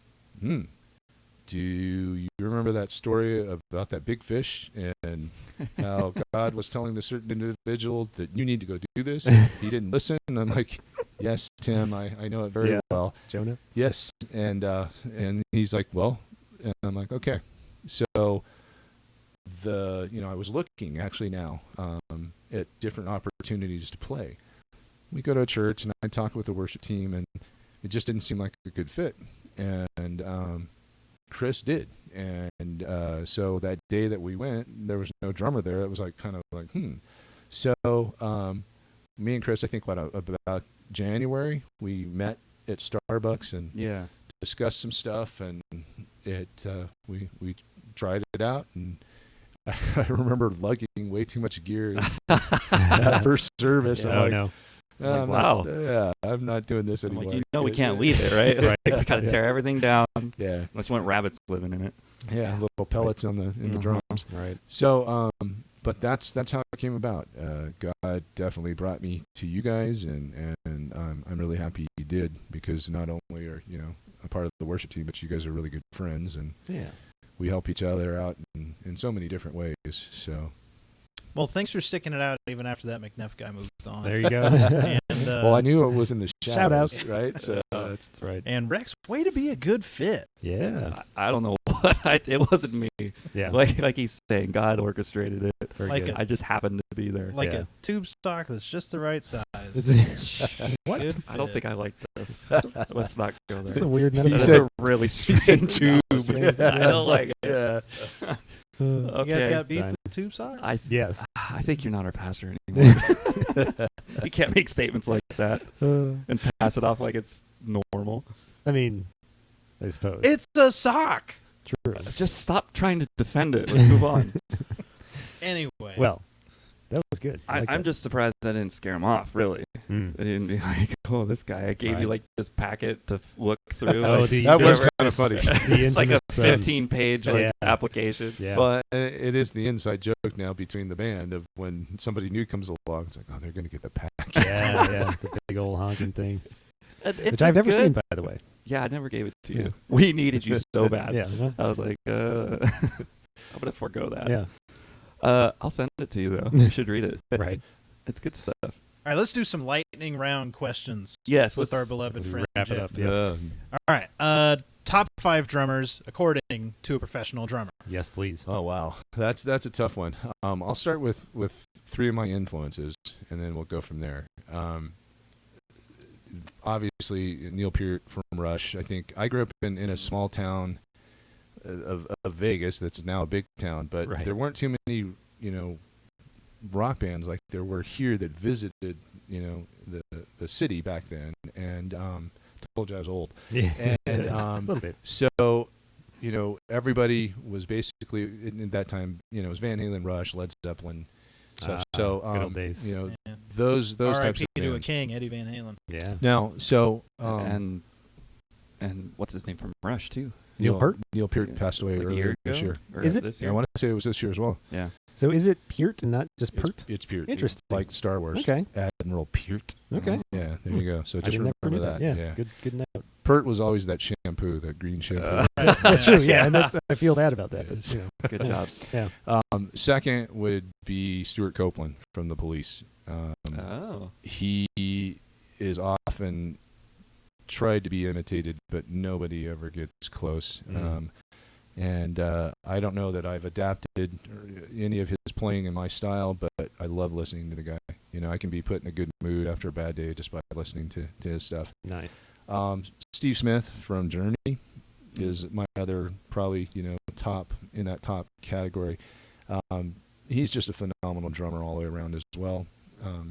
do you remember that story about that big fish and how God was telling the certain individual that you need to go do this? And he didn't listen. And I'm like, yes, Tim, I know it very well. Jonah? Yes. And he's like, well, and I'm like, okay. So I was looking actually now at different opportunities to play. We go to a church, and I talk with the worship team, and it just didn't seem like a good fit. And Chris did. And so that day that we went, there was no drummer there. It was kind of like, So me and Chris, I think about January, we met at Starbucks and discussed some stuff, and we tried it out, and I remember lugging way too much gear into that first service. Yeah, I'm no. Wow. I'm not doing this I'm anymore. like, we can't leave it, right? Right. We gotta tear everything down. Yeah. Unless you want rabbits living in it. Yeah, little pellets in the drums. Right. So, but that's how it came about. God definitely brought me to you guys, and I'm really happy He did, because not only are a part of the worship team, but you guys are really good friends, and we help each other out in so many different ways. So. Well, thanks for sticking it out even after that McNeff guy moved on. There you go. And, well, I knew it was in the shadows, Shout-outs. right? So That's right. And Rex, way to be a good fit. Yeah. I don't know what. It wasn't me. Yeah. Like he's saying, God orchestrated it. Very Like good. I just happened to be there. Like Yeah. a tube sock that's just the right size. What? Good I don't fit. think I like this. Let's not go there. That's a weird That metaphor. is said- a really strange tube. I don't like it. Yeah. You guys Okay. got beef Done. with tube socks? Yes. I think you're not our pastor anymore. You can't make statements like that and pass it off like it's normal. I mean, I suppose. It's a sock. True. Just stop trying to defend it. Let's move on. Anyway. Well, that was good. I like I'm that. just surprised I didn't scare him off, really. Mm. I didn't be like, oh, this guy. I gave Right. you like this packet to look through. Oh, like, the That was whatever. kind of funny. It's like a infamous, 15-page yeah. application. Yeah. But it is the inside joke now between the band of when somebody new comes along, it's like, oh, they're going to get the pack. yeah, the big old honking thing, It's which I've never good. seen, by the way. Yeah, I never gave it to Yeah. you. We needed you so bad. Yeah. Well, I was like, I'm gonna forego that. yeah. I'll send it to you though. You should read it. Right. It's good stuff. All right, let's do some lightning round questions Yes, with our let's- beloved let's friend wrap it Jeff. up. Yes. All right. Top 5 drummers according to a professional drummer. Yes, please. Oh, wow. That's a tough one. I'll start with 3 of my influences, and then we'll go from there. Obviously, Neil Peart from Rush. I think I grew up in a small town of Vegas that's now a big town, but Right. there weren't too many, rock bands like there were here that visited, the city back then. And told you I was old. Yeah. And a little bit. so, everybody was basically in that time, it was Van Halen, Rush, Led Zeppelin. So, Good old days. Yeah. those types R.I.P. of to a bands. king, Eddie Van Halen. Yeah. Now, so and what's his name from Rush too? Neil Peart? Neil Peart Yeah. passed away It's like a earlier year this ago? year. Or Is it? this Yeah, year? I want to say it was this year as well. Yeah. So is it Peart and not just Peart? It's Peart. Interesting. Like Star Wars. Okay. Admiral Peart. Okay. Yeah, there you go. So I just never remember knew that. Yeah. Good note. Peart was always that champagne shampoo, that green shampoo. That's true. Yeah, and I feel bad about that. But, Good job. Yeah. Second would be Stuart Copeland from the Police. He is often tried to be imitated, but nobody ever gets close. And I don't know that I've adapted any of his playing in my style, but I love listening to the guy. You know, I can be put in a good mood after a bad day just by listening to his stuff. Nice. Steve Smith from Journey is my other probably, top in that top category. He's just a phenomenal drummer all the way around as well. A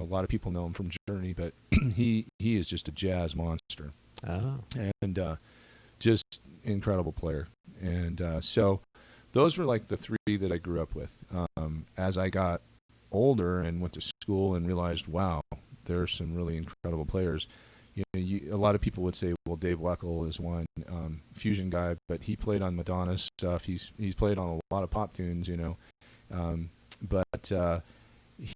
lot of people know him from Journey, but he is just a jazz monster. Oh. And just incredible player. And so those were like the three that I grew up with. As I got older and went to school and realized, wow, there are some really incredible players. A lot of people would say, well, Dave Weckl is one fusion guy, but he played on Madonna stuff. He's played on a lot of pop tunes, but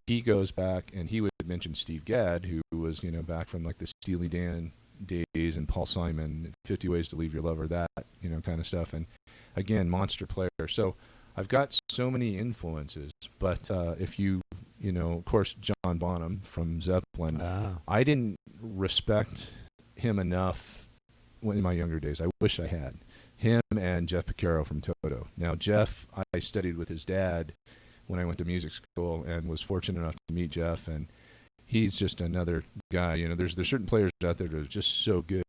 he goes back, and he would mention Steve Gadd, who was, back from like the Steely Dan days, and Paul Simon, 50 Ways to Leave Your Lover, that, kind of stuff. And again, monster player. So I've got so many influences, but if of course, John Bonham from Zeppelin, I didn't respect him enough in my younger days. I wish I had. Him and Jeff Porcaro from Toto. Now, Jeff, I studied with his dad when I went to music school and was fortunate enough to meet Jeff, and he's just another guy. There's certain players out there that are just so good.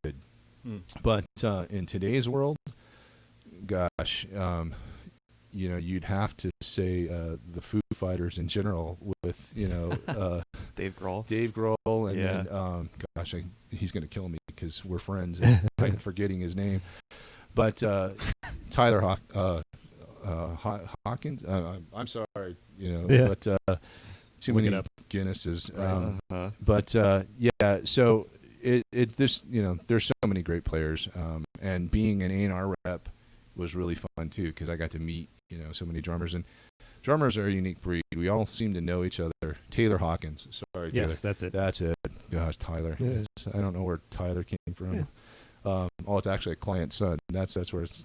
But in today's world, gosh, you'd have to say the Foo Fighters in general with, Dave Grohl. And then, gosh, he's going to kill me because we're friends and I'm forgetting his name. But Tyler Hawkins, I'm sorry, but too many Guinnesses. But so it just, there's so many great players. And being an A&R rep was really fun too, because I got to meet, so many drummers, and drummers are a unique breed. We all seem to know each other. Taylor Hawkins. Sorry, Taylor. Yes, that's it. That's it. Gosh, Tyler. Yeah. I don't know where Tyler came from. Yeah. It's actually a client's son. That's where it's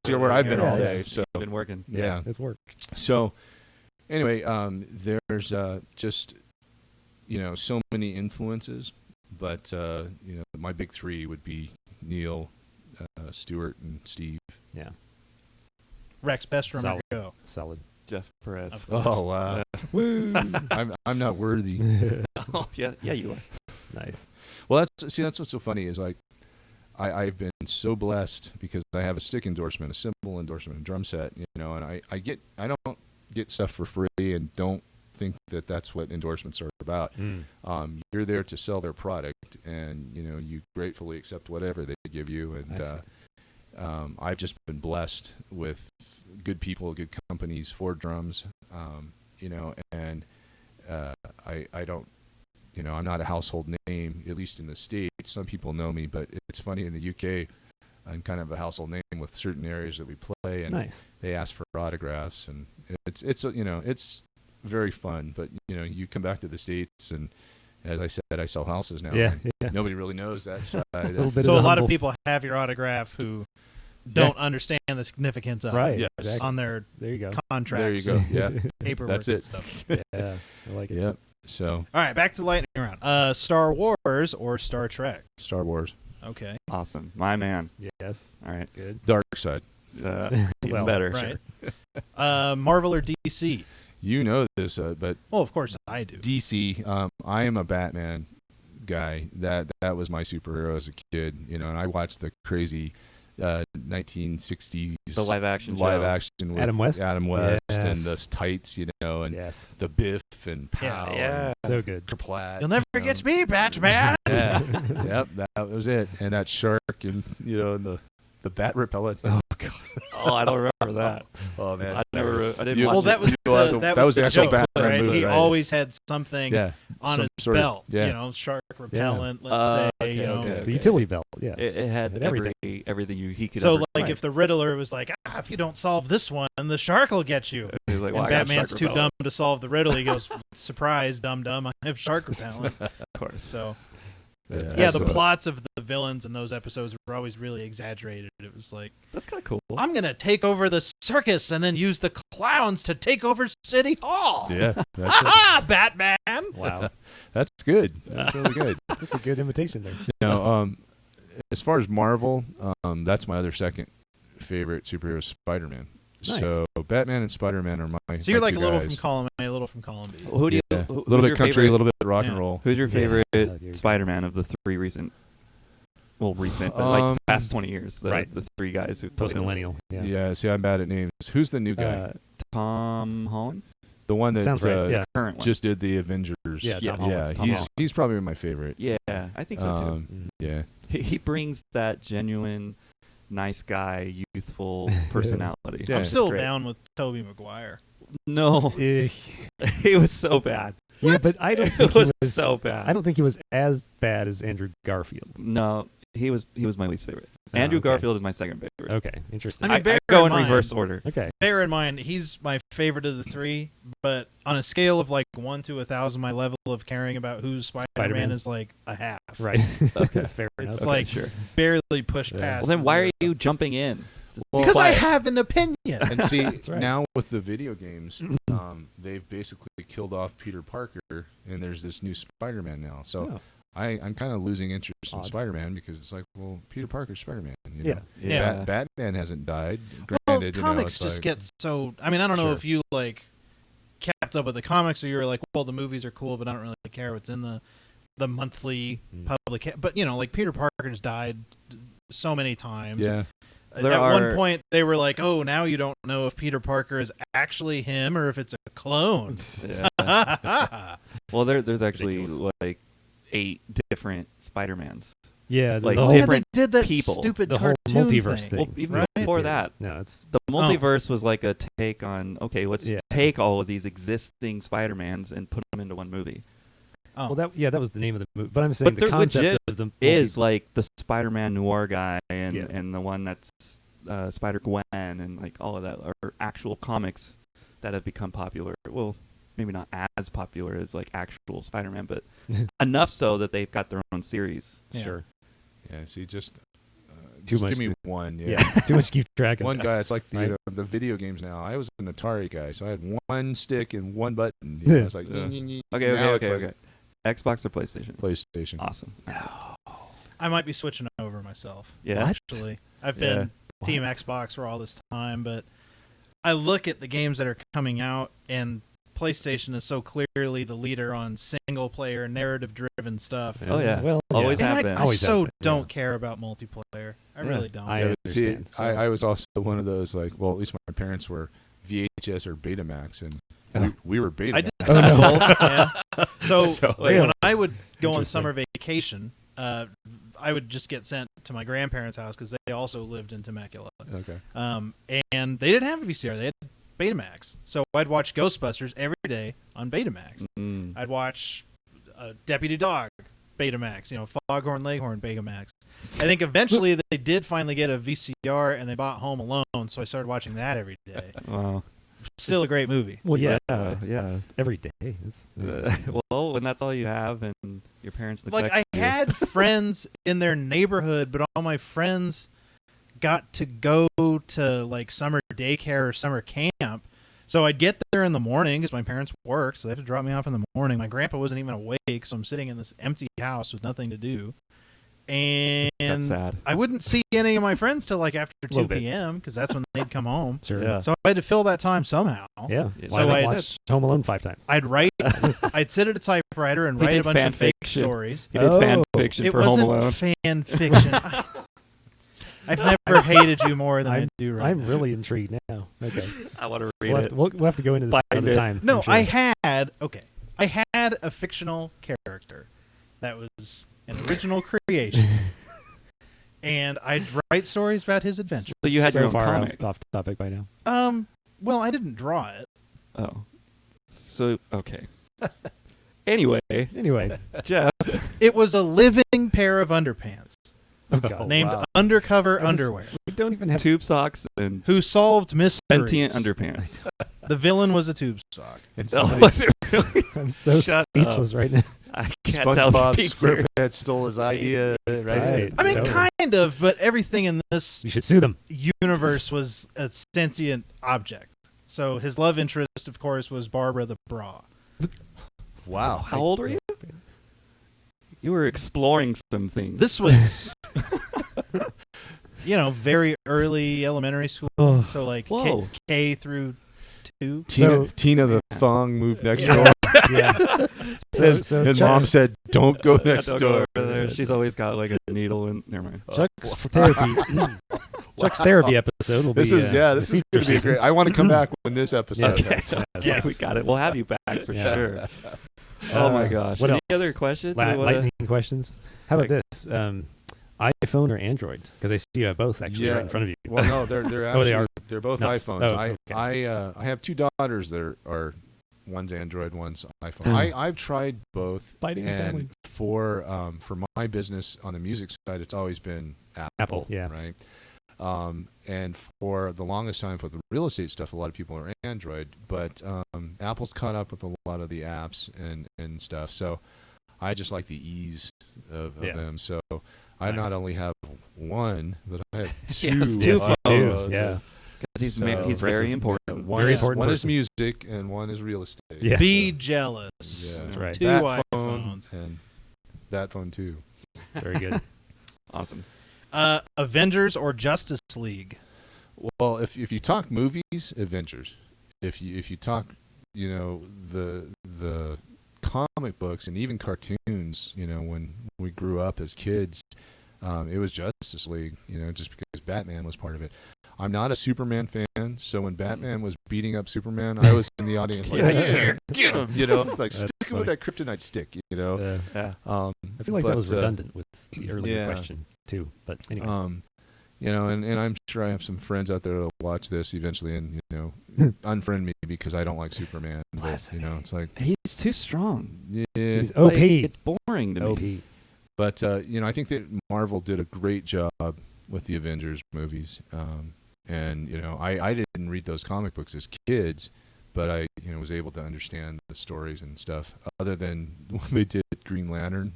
where I've been all day. So been working. Yeah, it's work. So anyway, there's just so many influences, but my big three would be Neil, Stuart, and Steve. Yeah. Rex, best drummer, go. Solid. Jeff Perez. Oh wow! Woo! I'm not worthy. Oh yeah, you are. Nice. Well, that's what's so funny is like I've been so blessed because I have a stick endorsement, a cymbal endorsement, a drum set, and I don't get stuff for free, and don't think that that's what endorsements are about. You're there to sell their product, and you gratefully accept whatever they give you, and I've just been blessed with good people, good companies for drums, and I don't, I'm not a household name, at least in the States. Some people know me, but it's funny, in the UK, I'm kind of a household name with certain areas that we play, and they ask for autographs, and it's very fun. But you come back to the States, and as I said, I sell houses now. Yeah. Nobody really knows that side. So a lot of people have your autograph who don't understand the significance of it Yes. on their there you go. contracts. There you go. Yeah. Paperwork That's it. and stuff. Yeah, I like it. Yeah. So All right, back to lightning round. Star Wars or Star Trek? Star Wars. Okay. Awesome. My man. Yes. All right. Good. Dark side. Even Well, better. Right. Marvel or DC? You know this, but Well, of course I do. DC. I am a Batman guy. That was my superhero as a kid. And I watched the crazy 1960s The live action with Adam West? and Yes. the tights, and Yes. the Biff and Pow. Yeah. So good. And Platt. You'll never get me, Batman. Yeah. Yep. That was it. And that shark, and and the bat repellent. Oh god. Oh, I don't remember that. Oh man. I didn't You- watch Well, it. that was that was the actual joke, Batman right? movie, He right? always had something on Some his sort of- belt. yeah. Shark repellent. Let's say. okay. The utility belt. Yeah. It had And everything. everything he could. So, ever like, find. if the Riddler was like, if you don't solve this one, the shark will get you. He was like, well, And I got Batman's shark too repellent. dumb to solve the riddle. He goes, surprise, dumb, I have shark repellent. Of course. So, Yeah, the Excellent. plots of the villains in those episodes were always really exaggerated. It was like, That's kind of cool. I'm going to take over the circus and then use the clowns to take over City Hall. Yeah, that's, Ha Batman! Wow. that's good. That's really good. That's a good imitation there. You know, as far as Marvel, that's my other second favorite superhero, Spider-Man. Nice. So Batman and Spider-Man are my. So you're my like a two little guys. from column A, a little from column B. Who do you? Yeah. Who, A little who's bit your country, favorite- a little bit rock Yeah. and roll. Who's your Yeah. favorite Oh, dear. Spider-Man of the three recent? Well, recent, but like the past 20 years. right. The three guys who played Post him. millennial. Yeah. Yeah. See, I'm bad at names. Who's the new guy? Tom Holland, the one that Sounds right. Yeah. current one. just did the Avengers. Yeah, Yeah. Tom Holland. Yeah, Tom he's Holland. he's probably my favorite. Yeah, I think so too. Mm. Yeah. He brings that genuine, nice guy, youthful personality. Yeah. I'm it's still great. down with Tobey Maguire. No, Eh, he was so bad. yeah, but I don't It think he was was so bad. I don't think he was as bad as Andrew Garfield. No, he was my least favorite. Oh, Andrew okay. Garfield is my second favorite. Okay, interesting. I mean, bear go in in mind- reverse order. Okay. Bear in mind, he's my favorite of the three, but on a scale of like 1 to 1,000, my level of caring about who's Spider-Man, Spider-Man. is like a half. Right. Okay. That's fair enough. It's Okay, like sure. barely pushed Yeah. past. Well, then the why are zero. you jumping in? Because I Quiet. have an opinion. And see, That's right. now with the video games, they've basically killed off Peter Parker, and there's this new Spider-Man now. So Oh, I'm kind of losing interest in Odd. Spider-Man because it's like, well, Peter Parker's Spider-Man. You yeah. know? Yeah. Batman hasn't died. Well, Granted, you know, comics it's just like, get so. I mean, I don't know Sure. if you like kept up with the comics, or you were like, well, the movies are cool, but I don't really care what's in the monthly public. But you know, like Peter Parker's died so many times. Yeah. There At one are- point, they were like, "Oh, now you don't know if Peter Parker is actually him or if it's a clone." Yeah. Well, there's actually Ridiculous. like 8 different Spider-Mans. Yeah, Like, the Oh, whole, yeah, they different did that people. stupid the whole cartoon multiverse thing. Well, even right? before that, No, it's the multiverse was like a take on, okay, let's Yeah. take all of these existing Spider-Mans and put them into one movie. Oh. well that was the name of the movie. But I'm saying But the they're concept legit of the Is like the Spider-Man noir guy and, Yeah. and the one that's Spider-Gwen and like all of that are actual comics that have become popular. Well, maybe not as popular as like actual Spider-Man, but enough so that they've got their own series. Yeah. Sure. Yeah. See, just Too much give me to- one. Yeah. Too much to keep track of. One guy. It's like Right. the video games now. I was an Atari guy, so I had one stick and one button. You know, Yeah. it's like Okay, Now okay, it's okay, like okay. Xbox or PlayStation? PlayStation. Awesome. I might be switching over myself. Yeah. Actually, I've been Team Xbox for all this time, but I look at the games that are coming out, and PlayStation is so clearly the leader on single-player, narrative-driven stuff. Oh, yeah. Well, Always And have I, been. I Always so have been, don't yeah. care about multiplayer. I Yeah. really don't. I Yeah, see, understand. So- I was also one of those like, well, at least my parents were VHS or Betamax, and Oh. we were Betamax. I did some of both. Yeah. So, So- when I would go on Interesting. summer vacation, I would just get sent to my grandparents' house because they also lived in Temecula. Okay. And they didn't have a VCR; they had Betamax. So I'd watch Ghostbusters every day on Betamax. Mm. I'd watch Deputy Dog, Betamax. You know, Foghorn Leghorn, Betamax. I think eventually they did finally get a VCR and they bought Home Alone, so I started watching that every day. Wow. Still a great movie. Well, yeah, Yeah. every day. It's, Well, when that's all you have and your parents Like neglect I you. had friends in their neighborhood, but all my friends got to go to like summer daycare or summer camp. So I'd get there in the morning because my parents worked, so they had to drop me off in the morning. My grandpa wasn't even awake, so I'm sitting in this empty house with nothing to do. And That's sad. I wouldn't see any of my friends till like after 2 Little bit. p.m. because that's when they'd come home. sure. Yeah. So I had to fill that time somehow. Yeah. Yeah. Why So not I- watch Home Alone 5 times? I'd write, I'd sit at a typewriter and He write a did bunch fan of fake fiction. stories. He did fan Oh. fiction It for Home wasn't Alone. fan fiction. I've never hated you more than I do right I'm now. really intrigued now. Okay. I want to read We'll have it. to, we'll have to go into this Find another it. time. No, I'm sure. I had a fictional character that was an original creation, and I'd write stories about his adventures. So you had so your own far comic. off topic by now. Well, I didn't draw it. Oh. So, okay. Anyway, Anyway. Jeff. It was a living pair of underpants Oh, God. named wow. Undercover I just- Underwear, We don't even have Tube socks and who solved mysteries. sentient underpants. The villain was a tube sock. And Oh, somebody- was it really? I'm so Shut speechless right now. I can't tell if SpongeBob you're being serious. SquarePants stole his idea, right? Right. I mean, So- kind of, but everything in this You should sue them. universe was a sentient object. So his love interest, of course, was Barbara the Bra. Wow. How old were you? You were exploring some things. This was, very early elementary school. Oh. So like Whoa. K through 2. Tina the thong moved next Yeah. door. Yeah. So And Chuck's, mom said, "Don't go Yeah, next don't door." go over there. She's always got like a needle in. Never mind. Chuck's therapy. Chuck's therapy episode will This be. is this is going to be great. I want to come back when this episode. Yeah. ends. Yeah, we got it. We'll have you back for Yeah. sure. Oh my Uh, gosh. what Any else? other questions? We wanna- Lightning questions. How about this? iPhone or Android? Because I see you have both actually Yeah. right in front of you. Well, no, they're Oh, they actually are. they're both No. iPhones. Oh, okay. I have two daughters that are one's Android, one's iPhone. Hmm. I've tried both, Fighting the family. and for my business on the music side, it's always been Apple. Yeah. Right. And for the longest time for the real estate stuff, a lot of people are Android, but Apple's caught up with a lot of the apps and stuff. So I just like the ease of Yeah. them. So I Nice. not only have one, but I have two. Yes, two Yes, you do. phones. Yeah. 'Cause he's So- he's very important. One Very is important one is person. music and one is real estate. Yeah. Be jealous. Yeah. That's right. Two That iPhones. phone and that phone too. Very good. Awesome. Avengers or Justice League? Well, if you talk movies, Avengers. If you talk, the comic books and even cartoons, when we grew up as kids, it was Justice League. Just because Batman was part of it. I'm not a Superman fan, so when Batman was beating up Superman, I was in the audience like, yeah, get him, It's like, That's stick him with that kryptonite stick, Yeah. Yeah. I feel like that was but, redundant with the earlier yeah. question too. But anyway. And I'm sure I have some friends out there that'll watch this eventually and, unfriend me because I don't like Superman. But, it's like, He's too strong. yeah. He's Like, OP. it's boring to OP. me. But, I think that Marvel did a great job with the Avengers movies. And, I didn't read those comic books as kids, but I, was able to understand the stories and stuff. Other than when they did Green Lantern.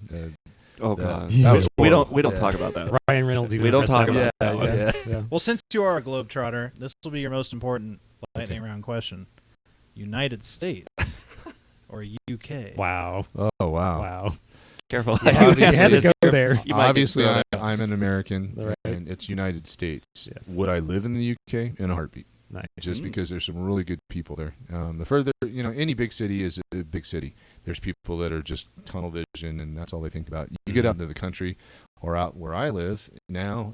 Oh That- god. that was we horrible. don't Yeah. talk about that. Ryan Reynolds. even We don't addressed talk that about one. that one. Yeah. Well, since you are a globetrotter, this will be your most important lightning round question. United States or UK? Wow. Oh, wow. Wow. Careful. You Obviously- had to go there. You might get Obviously, thrown I'm an American, Right. and it's United States. Yes. Would I live in the UK? In a heartbeat. Nice. Just Mm. because there's some really good people there. The further, any big city is a big city. There's people that are just tunnel vision, and that's all they think about. You get out into the country or out where I live now,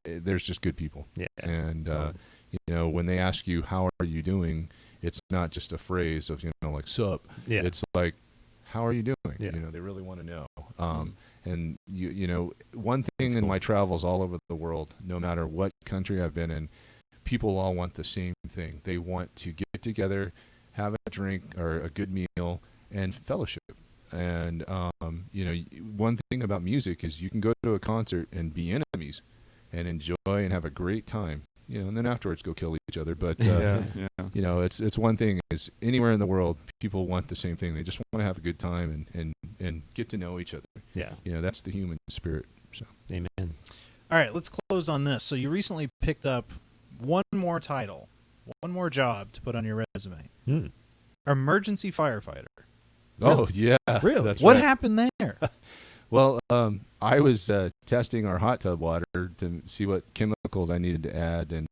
there's just good people. Yeah. And, So, when they ask you, how are you doing, it's not just a phrase of, like, sup. yeah. It's like, how are you doing? Yeah. They really want to know. And, one thing in my travels all over the world, no matter what country I've been in, people all want the same thing. They want to get together, have a drink or a good meal, and fellowship. And, one thing about music is you can go to a concert and be enemies and enjoy and have a great time, and then afterwards go kill each other. But, yeah. it's one thing is anywhere in the world, people want the same thing. They just want to have a good time and get to know each other. Yeah. That's the human spirit. So Amen. All right, let's close on this. So you recently picked up one more title, one more job to put on your resume. Hmm. Emergency firefighter. Oh yeah, Really? That's What right. happened there? Well, I was testing our hot tub water to see what chemicals I needed to add, and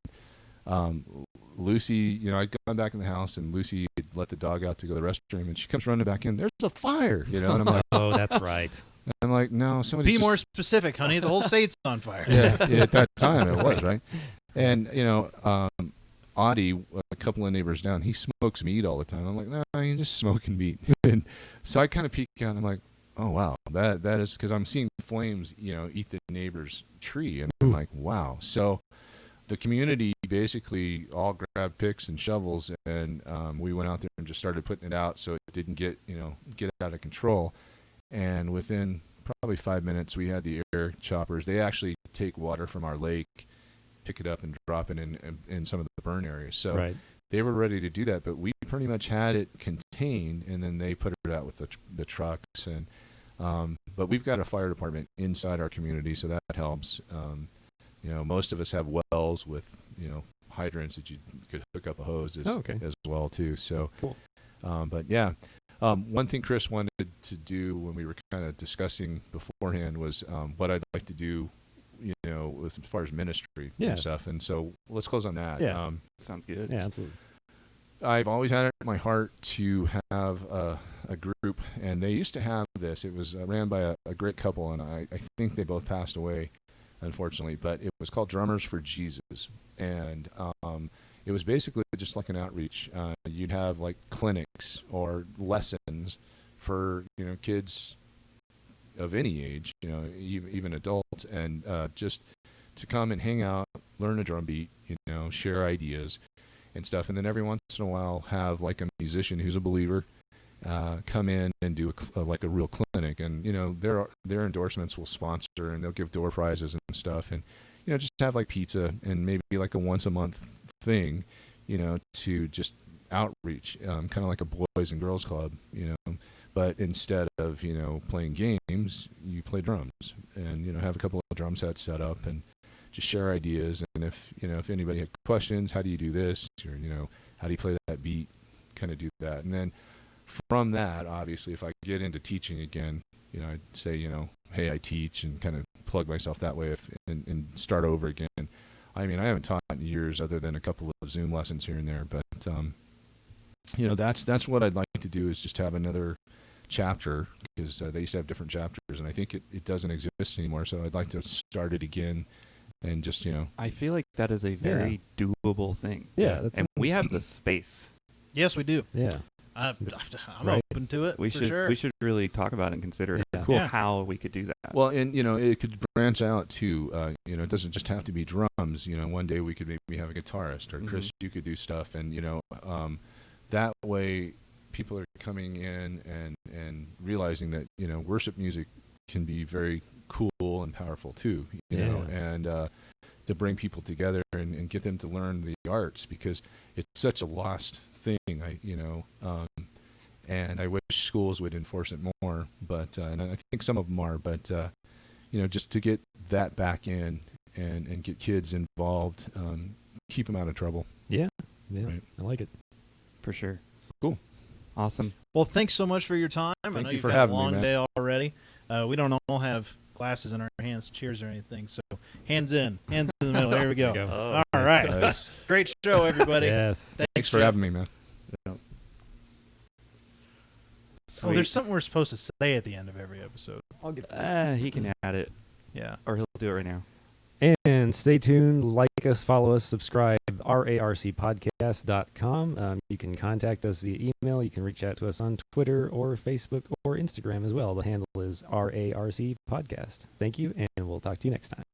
Lucy, I'd gone back in the house, and Lucy had let the dog out to go to the restroom, and she comes running back in. There's a fire, and I'm like, Oh, that's right. no, somebody. Be more specific, honey. The whole state's on fire. Yeah, at that time it was right, and Audie, a couple of neighbors down, he smokes meat all the time. I'm like, no, you're just smoking meat. And so I kind of peek out, and I'm like, oh wow, that is because I'm seeing flames, eat the neighbor's tree, and I'm like, wow. So the community basically all grabbed picks and shovels, and we went out there and just started putting it out so it didn't get out of control. And within probably 5 minutes, we had the air choppers. They actually take water from our lake, pick it up, and drop it in some of the burn areas. So Right. they were ready to do that, but we pretty much had it contained, and then they put it out with the trucks. And but we've got a fire department inside our community, so that helps. Most of us have wells with hydrants that you could hook up a hose as well too. So cool. But yeah, one thing Chris wanted to do when we were kind of discussing beforehand was what I'd like to do, as far as ministry and stuff. And so let's close on that. Yeah. Sounds good. Yeah, absolutely. I've always had it in my heart to have a group, and they used to have this. It was ran by a great couple, and I think they both passed away, unfortunately. But it was called Drummers for Jesus, and it was basically just like an outreach. You'd have like clinics or lessons for kids of any age, even adults, and just to come and hang out, learn a drum beat, share ideas and stuff. And then every once in a while have like a musician who's a believer come in and do like a real clinic. And their endorsements will sponsor, and they'll give door prizes and stuff, and just have like pizza and maybe like a once a month thing, to just outreach, kind of like a boys and girls club, but instead of playing games, you play drums, and have a couple of drum sets set up and just share ideas. And if anybody had questions, how do you do this, or how do you play that beat, kind of do that. And then from that, obviously, if I get into teaching again, I'd say hey, I teach, and kind of plug myself that way, and start over again. I mean, I haven't taught in years, other than a couple of Zoom lessons here and there, but that's what I'd like to do, is just have another chapter, because they used to have different chapters, and I think it doesn't exist anymore. So I'd like to start it again, and just I feel like that is a very doable thing. Yeah, and we have the space. Yes, we do. Yeah. I'm Right. open to it. We for should sure. we should really talk about it and consider Yeah. how we could do that. Well, and it could branch out too. It doesn't just have to be drums. One day we could maybe have a guitarist, or Chris, you could do stuff, and that way people are coming in and realizing that worship music can be very cool and powerful too. And to bring people together and get them to learn the arts, because it's such a lost thing. And I wish schools would enforce it more, but and I think some of them are, but just to get that back in and get kids involved, keep them out of trouble. Yeah. Right. I like it. For sure. Cool. Awesome. Well, thanks so much for your time. I know you you've for had a having me, long man. day already. We don't all have glasses in our hands, cheers or anything. So hands in the middle. Here we go. There you Oh, All right. Nice. Great show, everybody. Yes. Thanks for Jeff. having me, man. Oh, there's something we're supposed to say at the end of every episode. I'll get He can add it, Yeah. or he'll do it right now. And stay tuned, like us, follow us, subscribe, rarcpodcast.com. You can contact us via email. You can reach out to us on Twitter or Facebook or Instagram as well. The handle is RARC Podcast. Thank you, and we'll talk to you next time.